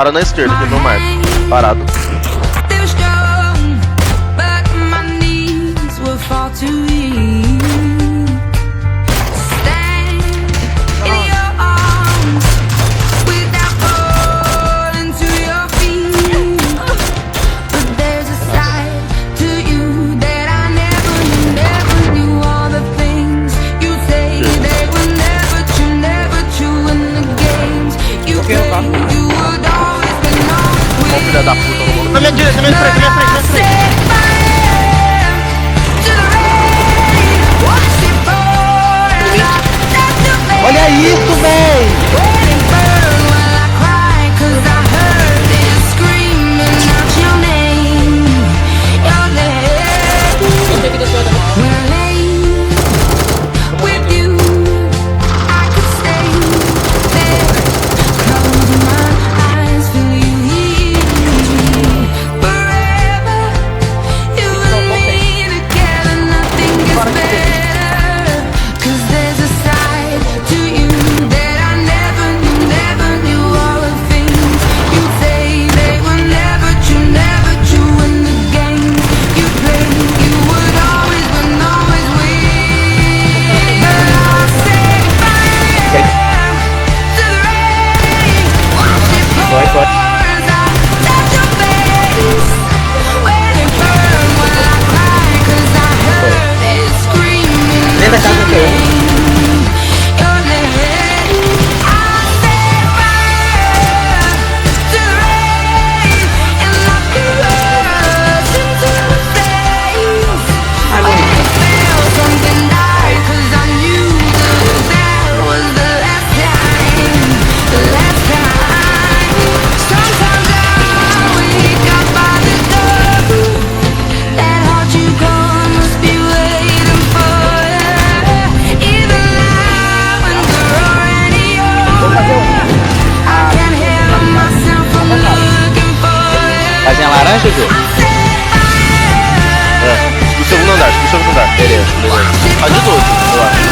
Para na esquerda, que não marca. Parado. Filha da puta, roubou. Na minha direita, na minha frente, na minha frente. Olha isso, véi! Dentro da casa do teu. Casinha laranja, Ju? É, do segundo andar, do segundo andar. Beleza, beleza. A de 12, eu acho.